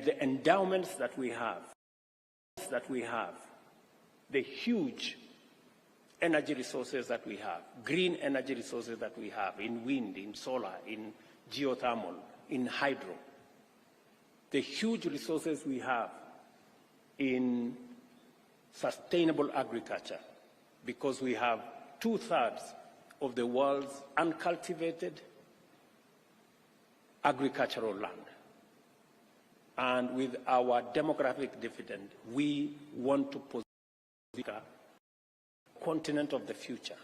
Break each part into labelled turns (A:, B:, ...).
A: the endowments that we have, the huge energy resources that we have, green energy resources that we have in wind, in solar, in geothermal, in hydro, the huge resources we have in sustainable agriculture, because we have 2/3 of the world's uncultivated agricultural land. And with our demographic dividend, we want to position the continent of the future,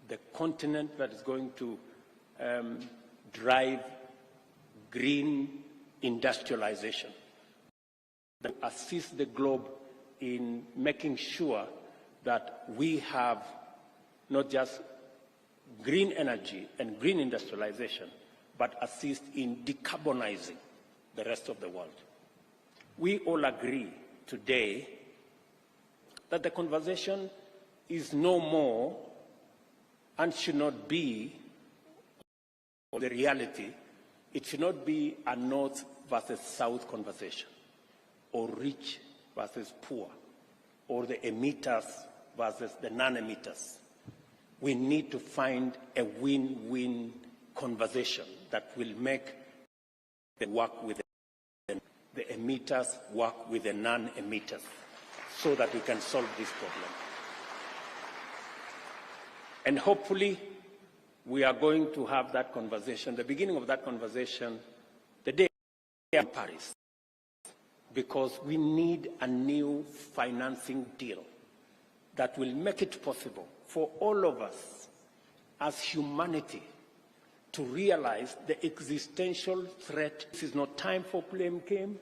A: the continent that is going to drive green industrialization, that assist the globe in making sure that we have not just green energy and green industrialization, but assist in decarbonizing the rest of the world. We all agree today that the conversation is no more and should not be the reality. It should not be a North versus South conversation, or rich versus poor, or the emitters versus the non-emitters. We need to find a win-win conversation that will make the work with the emitters work with the non-emitters, so that we can solve this problem. And hopefully, we are going to have that conversation, the beginning of that conversation, the day in Paris, because we need a new financing deal that will make it possible for all of us as humanity to realize the existential threat. This is not time for blame game.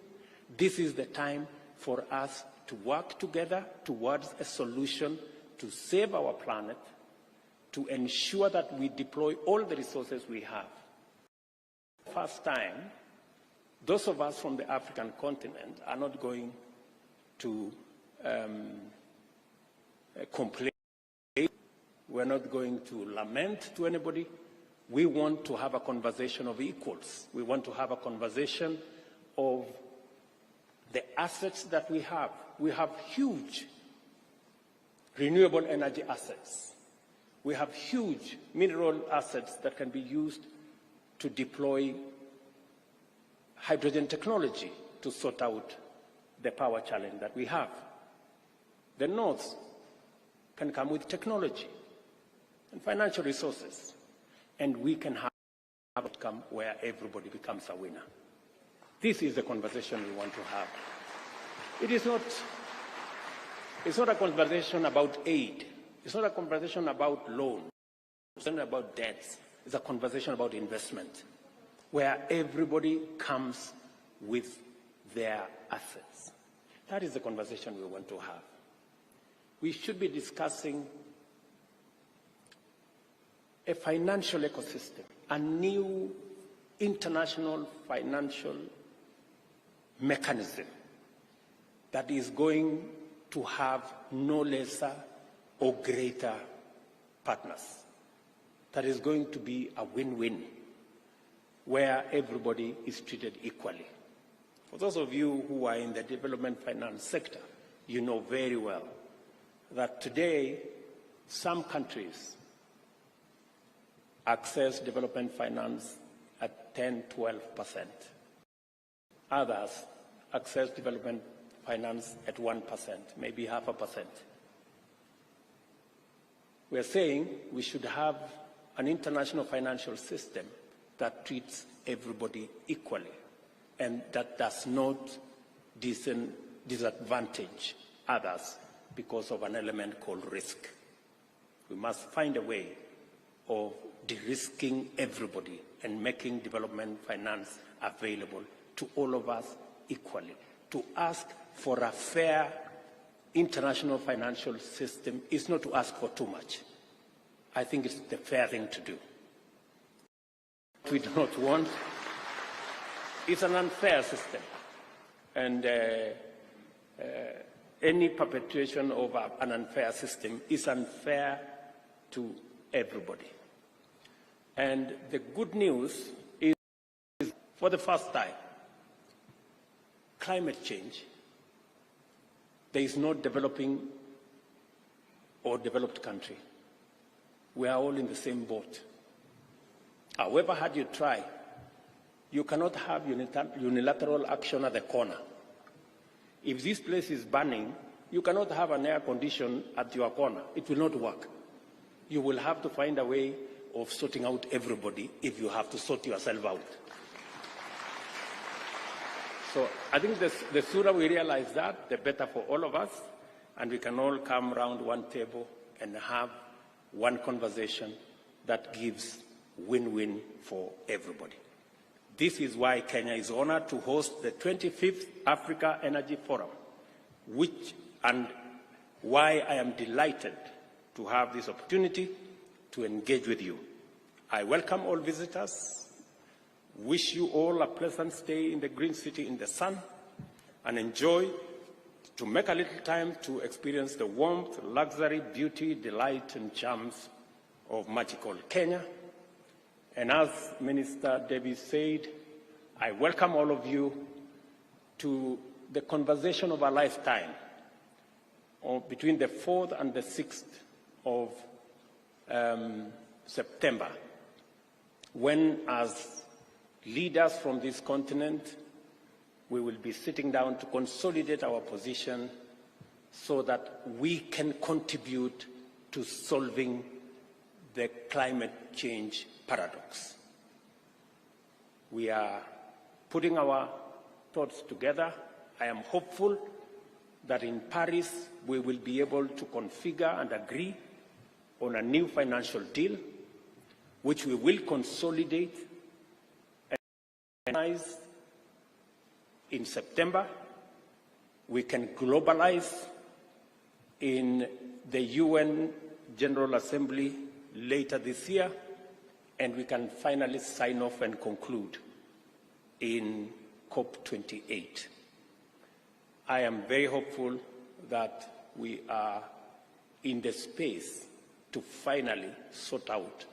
A: This is the time for us to work together towards a solution to save our planet, to ensure that we deploy all the resources we have. First time, those of us from the African continent are not going to complain. We're not going to lament to anybody. We want to have a conversation of equals. We want to have a conversation of the assets that we have. We have huge renewable energy assets. We have huge mineral assets that can be used to deploy hydrogen technology to sort out the power challenge that we have. The North can come with technology and financial resources, and we can have an outcome where everybody becomes a winner. This is the conversation we want to have. It's not a conversation about aid. It's not a conversation about loans. It's not about debts. It's a conversation about investment, where everybody comes with their assets. That is the conversation we want to have. We should be discussing a financial ecosystem, a new international financial mechanism that is going to have no lesser or greater partners, that is going to be a win-win, where everybody is treated equally. For those of you who are in the development finance sector, you know very well that today some countries access development finance at 10–12%. Others access development finance at 1%, maybe 0.5%. We are saying we should have an international financial system that treats everybody equally and that does not disadvantage others because of an element called risk. We must find a way of de-risking everybody and making development finance available to all of us equally. To ask for a fair international financial system is not to ask for too much. I think it's the fair thing to do. What we do not want is an unfair system, and any perpetuation of an unfair system is unfair to everybody. And the good news is, for the first time, climate change, there is no developing or developed country. We are all in the same boat. However hard you try, you cannot have unilateral action at the corner. If this place is burning, you cannot have an air condition at your corner. It will not work. You will have to find a way of sorting out everybody if you have to sort yourself out. So I think the sooner we realize that, the better for all of us, and we can all come around one table and have one conversation that gives win-win for everybody. This is why Kenya is honored to host the 25th Africa Energy Forum, and why I am delighted to have this opportunity to engage with you. I welcome all visitors, wish you all a pleasant stay in the green city in the sun, and enjoy to make a little time to experience the warmth, luxury, beauty, delight, and charms of magical Kenya. And as Minister Davis said, I welcome all of you to the conversation of a lifetime between the 4th and the 6th of September, when, as leaders from this continent, we will be sitting down to consolidate our position so that we can contribute to solving the climate change paradox. We are putting our thoughts together. I am hopeful that in Paris we will be able to configure and agree on a new financial deal, which we will consolidate and organize in September. We can globalize in the UN General Assembly later this year, and we can finally sign off and conclude in COP28. I am very hopeful that we are in the space to finally sort out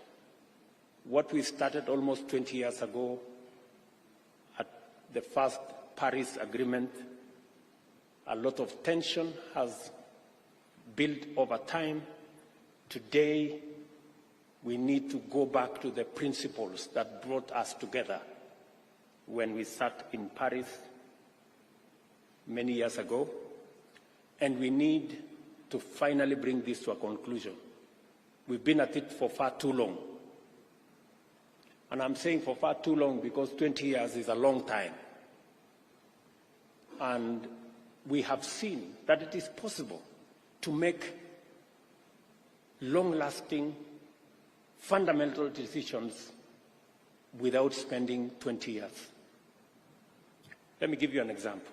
A: what we started almost 20 years ago at the first Paris Agreement. A lot of tension has built over time. Today, we need to go back to the principles that brought us together when we sat in Paris many years ago, and we need to finally bring this to a conclusion. We've been at it for far too long. And I'm saying for far too long because 20 years is a long time. And we have seen that it is possible to make long-lasting, fundamental decisions without spending 20 years. Let me give you an example.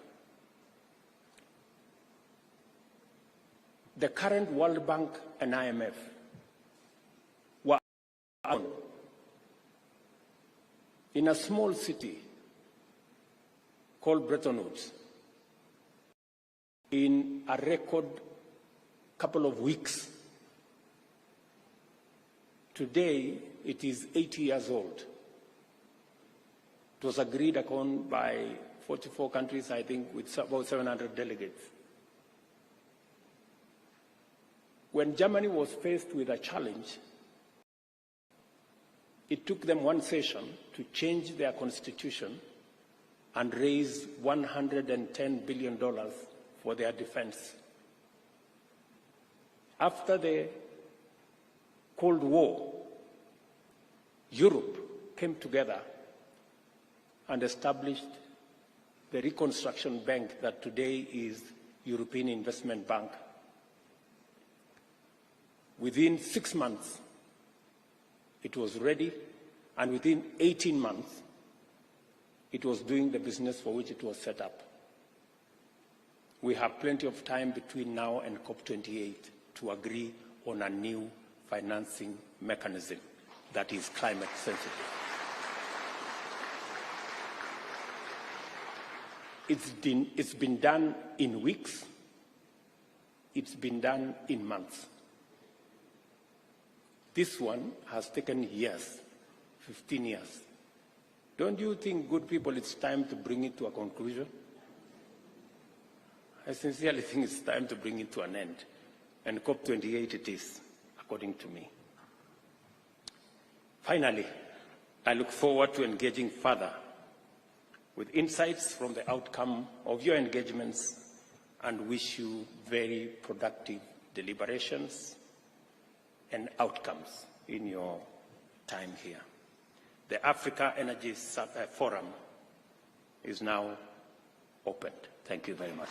A: The current World Bank and IMF were in a small city called Bretton Woods in a record couple of weeks. Today, it is 80 years old. It was agreed upon by 44 countries, I think, with about 700 delegates. When Germany was faced with a challenge, it took them one session to change their constitution and raise $110 billion for their defense. After the Cold War, Europe came together and established the Reconstruction Bank that today is European Investment Bank. Within 6 months, it was ready, and within 18 months, it was doing the business for which it was set up. We have plenty of time between now and COP28 to agree on a new financing mechanism that is climate sensitive. It's been done in weeks. It's been done in months. This one has taken years, 15 years. Don't you think, good people, it's time to bring it to a conclusion? I sincerely think it's time to bring it to an end. And COP28 it is, according to me. Finally, I look forward to engaging further with insights from the outcome of your engagements and wish you very productive deliberations and outcomes in your time here. The Africa Energy Forum is now opened. Thank you very much.